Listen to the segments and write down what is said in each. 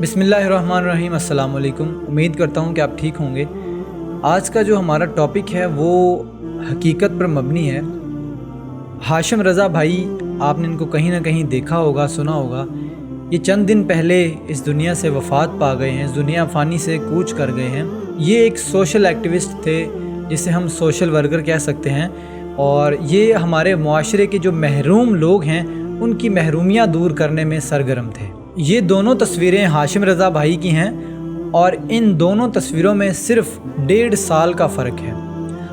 बिस्मिल्लाहिर्रहमानिर्रहीम। अस्सलाम वालेकुम। उम्मीद करता हूँ कि आप ठीक होंगे। आज का जो हमारा टॉपिक है वो हकीकत पर मबनी है। हाशिम रज़ा भाई, आपने इनको कहीं ना कहीं देखा होगा, सुना होगा। ये चंद दिन पहले इस दुनिया से वफ़ात पा गए हैं, इस दुनिया फ़ानी से कूच कर गए हैं। ये एक सोशल एक्टिविस्ट थे, जिसे हम सोशल वर्कर कह सकते हैं, और ये हमारे मुआशरे के जो महरूम लोग हैं उनकी महरूमियाँ दूर करने में सरगर्म थे। ये दोनों तस्वीरें हाशिम रज़ा भाई की हैं और इन दोनों तस्वीरों में सिर्फ 1.5 साल का फ़र्क है।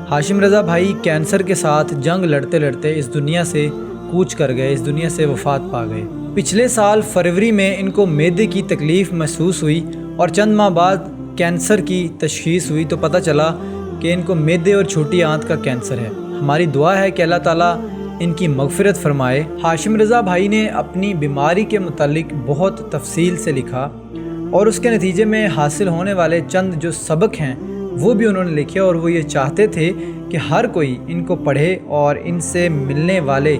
हाशिम रज़ा भाई कैंसर के साथ जंग लड़ते लड़ते इस दुनिया से कूच कर गए, इस दुनिया से वफ़ात पा गए। पिछले साल फरवरी में इनको मैदे की तकलीफ़ महसूस हुई और चंद माह बाद कैंसर की तशख़ीस हुई तो पता चला कि इनको मैदे और छोटी आंत का कैंसर है। हमारी दुआ है कि अल्लाह ताला इनकी मग़फ़िरत फ़रमाए। हाशिम रज़ा भाई ने अपनी बीमारी के मुतालिक बहुत तफसील से लिखा और उसके नतीजे में हासिल होने वाले चंद जो सबक हैं वो भी उन्होंने लिखे, और वो ये चाहते थे कि हर कोई इनको पढ़े और इनसे मिलने वाले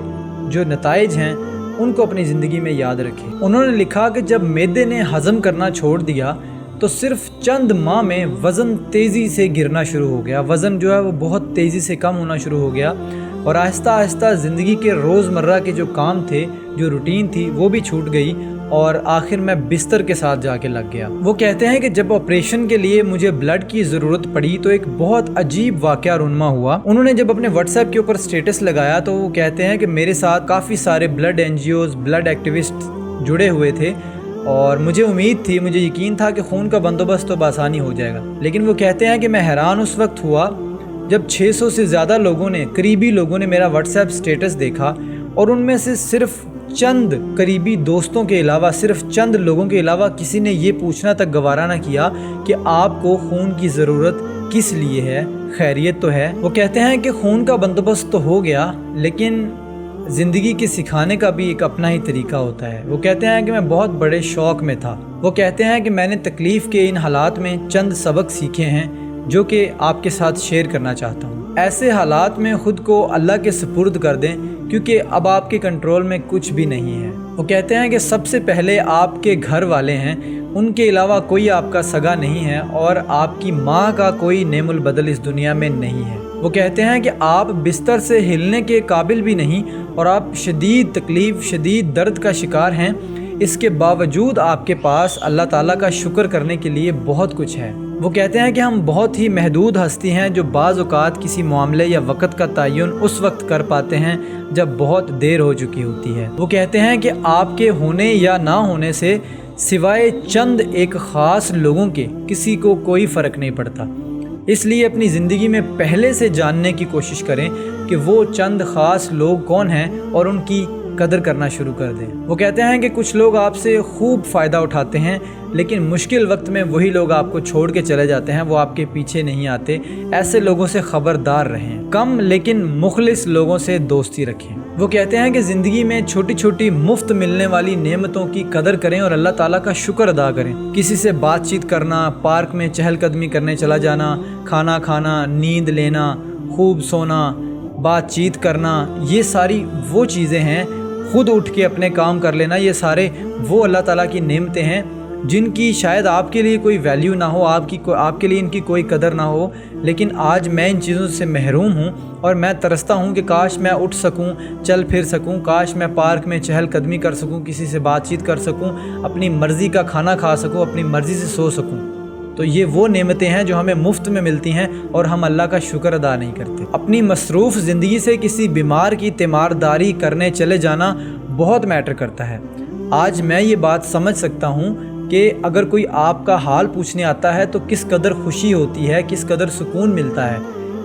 जो नताइज हैं उनको अपनी ज़िंदगी में याद रखे। उन्होंने लिखा कि जब मैदे ने हज़म करना छोड़ दिया तो सिर्फ चंद माह में वज़न तेज़ी से गिरना शुरू हो गया। वज़न जो है वो बहुत तेज़ी से कम होना शुरू हो गया और आहिस्ता आहिस्ता ज़िंदगी के रोज़मर्रा के जो काम थे, जो रूटीन थी, वो भी छूट गई और आखिर में बिस्तर के साथ जाके लग गया। वो कहते हैं कि जब ऑपरेशन के लिए मुझे ब्लड की ज़रूरत पड़ी तो एक बहुत अजीब वाक़या रुनमा हुआ। उन्होंने जब अपने व्हाट्सएप के ऊपर स्टेटस लगाया तो वो कहते हैं कि मेरे साथ काफ़ी सारे ब्लड NGOs, ब्लड एक्टिविस्ट जुड़े हुए थे और मुझे उम्मीद थी, मुझे यकीन था कि खून का बंदोबस्त तो बआसानी हो जाएगा। लेकिन वो कहते हैं कि मैं हैरान उस वक्त हुआ जब 600 से ज़्यादा लोगों ने, करीबी लोगों ने मेरा व्हाट्सएप स्टेटस देखा और उनमें से सिर्फ चंद करीबी दोस्तों के अलावा, सिर्फ चंद लोगों के अलावा किसी ने ये पूछना तक गवारा ना किया कि आपको खून की ज़रूरत किस लिए है, खैरियत तो है। वो कहते हैं कि खून का बंदोबस्त तो हो गया, लेकिन ज़िंदगी के सिखाने का भी एक अपना ही तरीका होता है। वो कहते हैं कि मैं बहुत बड़े शौक़ में था। वो कहते हैं कि मैंने तकलीफ़ के इन हालात में चंद सबक सीखे हैं जो कि आपके साथ शेयर करना चाहता हूँ। ऐसे हालात में ख़ुद को अल्लाह के सुपुर्द कर दें, क्योंकि अब आपके कंट्रोल में कुछ भी नहीं है। वो कहते हैं कि सबसे पहले आपके घर वाले हैं, उनके अलावा कोई आपका सगा नहीं है और आपकी माँ का कोई नेमुल बदल इस दुनिया में नहीं है। वो कहते हैं कि आप बिस्तर से हिलने के काबिल भी नहीं और आप शदीद तकलीफ़, शदीद दर्द का शिकार हैं। इसके बावजूद आपके पास अल्लाह ताला का शुक्र करने के लिए बहुत कुछ है। वो कहते हैं कि हम बहुत ही महदूद हस्ती हैं जो बाज़ औक़ात किसी मामले या वक़्त का तयन उस वक्त कर पाते हैं जब बहुत देर हो चुकी होती है। वो कहते हैं कि आपके होने या ना होने से सिवाय चंद एक ख़ास लोगों के किसी को कोई फ़र्क नहीं पड़ता। इसलिए अपनी ज़िंदगी में पहले से जानने की कोशिश करें कि वो चंद ख़ास लोग कौन हैं और उनकी कदर करना शुरू कर दें। वो कहते हैं कि कुछ लोग आपसे खूब फ़ायदा उठाते हैं, लेकिन मुश्किल वक्त में वही लोग आपको छोड़ के चले जाते हैं, वो आपके पीछे नहीं आते। ऐसे लोगों से ख़बरदार रहें। कम लेकिन मुखलिस लोगों से दोस्ती रखें। वो कहते हैं कि ज़िंदगी में छोटी छोटी मुफ्त मिलने वाली नेमतों की कदर करें और अल्लाह ताला का शुक्र अदा करें। किसी से बातचीत करना, पार्क में चहलकदमी करने चला जाना, खाना खाना, नींद लेना, खूब सोना, बातचीत करना, ये सारी वो चीज़ें हैं। खुद उठ के अपने काम कर लेना, ये सारे वो अल्लाह ताला की नेमतें हैं जिनकी शायद आपके लिए कोई वैल्यू ना हो, आपके लिए इनकी कोई कदर ना हो, लेकिन आज मैं इन चीज़ों से महरूम हूँ और मैं तरसता हूँ कि काश मैं उठ सकूँ, चल फिर सकूँ, काश मैं पार्क में चहलकदमी कर सकूँ, किसी से बातचीत कर सकूँ, अपनी मर्ज़ी का खाना खा सकूँ, अपनी मर्ज़ी से सो सकूँ। तो ये वो नेमतें हैं जो हमें मुफ्त में मिलती हैं और हम अल्लाह का शुक्र अदा नहीं करते। अपनी मसरूफ़ ज़िंदगी से किसी बीमार की तीमारदारी करने चले जाना बहुत मैटर करता है। आज मैं ये बात समझ सकता हूँ कि अगर कोई आपका हाल पूछने आता है तो किस कदर खुशी होती है, किस कदर सुकून मिलता है।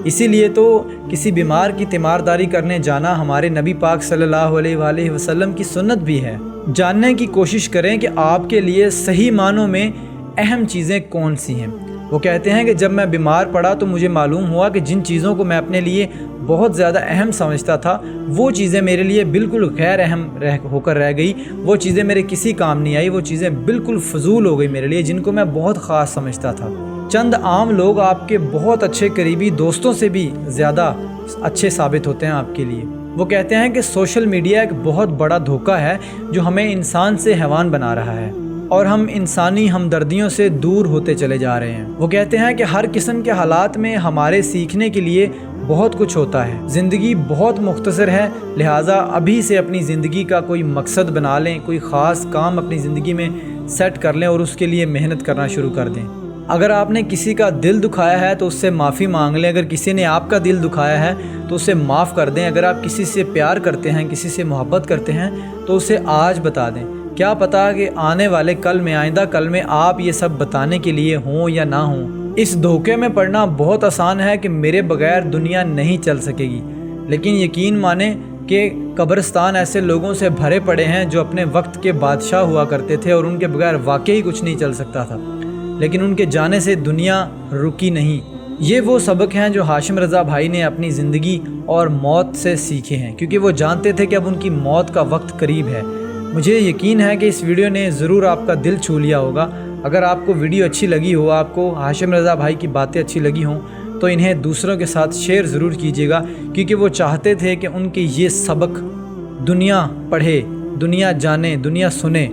इसीलिए तो किसी बीमार की तीमारदारी करने जाना हमारे नबी पाक सल्लल्लाहु अलैहि वसल्लम की सुन्नत भी है। जानने की कोशिश करें कि आपके लिए सही मानों में अहम चीज़ें कौन सी हैं। वो कहते हैं कि जब मैं बीमार पड़ा तो मुझे मालूम हुआ कि जिन चीज़ों को मैं अपने लिए बहुत ज़्यादा अहम समझता था वो चीज़ें मेरे लिए बिल्कुल गैर अहम होकर रह गई। वो चीज़ें मेरे किसी काम नहीं आई, वो चीज़ें बिल्कुल फजूल हो गई मेरे लिए, जिनको मैं बहुत ख़ास समझता था। चंद आम लोग आपके बहुत अच्छे करीबी दोस्तों से भी ज़्यादा अच्छे साबित होते हैं आपके लिए। वो कहते हैं कि सोशल मीडिया एक बहुत बड़ा धोखा है जो हमें इंसान से हैवान बना रहा है اور ہم انسانی ہمدردیوں سے دور ہوتے چلے جا رہے ہیں۔ وہ کہتے ہیں کہ ہر قسم کے حالات میں ہمارے سیکھنے کے لیے بہت کچھ ہوتا ہے، زندگی بہت مختصر ہے، لہٰذا ابھی سے اپنی زندگی کا کوئی مقصد بنا لیں، کوئی خاص کام اپنی زندگی میں سیٹ کر لیں اور اس کے لیے محنت کرنا شروع کر دیں۔ اگر آپ نے کسی کا دل دکھایا ہے تو اس سے معافی مانگ لیں، اگر کسی نے آپ کا دل دکھایا ہے تو اسے معاف کر دیں، اگر آپ کسی سے پیار کرتے ہیں، کسی سے محبت کرتے ہیں تو اسے آج بتا دیں۔ کیا پتہ کہ آنے والے کل میں، آئندہ کل میں آپ یہ سب بتانے کے لیے ہوں یا نہ ہوں۔ اس دھوکے میں پڑنا بہت آسان ہے کہ میرے بغیر دنیا نہیں چل سکے گی، لیکن یقین مانیں کہ قبرستان ایسے لوگوں سے بھرے پڑے ہیں جو اپنے وقت کے بادشاہ ہوا کرتے تھے اور ان کے بغیر واقعی کچھ نہیں چل سکتا تھا، لیکن ان کے جانے سے دنیا رکی نہیں۔ یہ وہ سبق ہیں جو ہاشم رضا بھائی نے اپنی زندگی اور موت سے سیکھے ہیں، کیونکہ وہ جانتے تھے کہ اب ان کی موت کا وقت قریب ہے۔ مجھے یقین ہے کہ اس ویڈیو نے ضرور آپ کا دل چھو لیا ہوگا۔ اگر آپ کو ویڈیو اچھی لگی ہو، آپ کو ہاشم رضا بھائی کی باتیں اچھی لگی ہوں تو انہیں دوسروں کے ساتھ شیئر ضرور کیجیے گا، کیونکہ وہ چاہتے تھے کہ ان کے یہ سبق دنیا پڑھے، دنیا جانے، دنیا سنے۔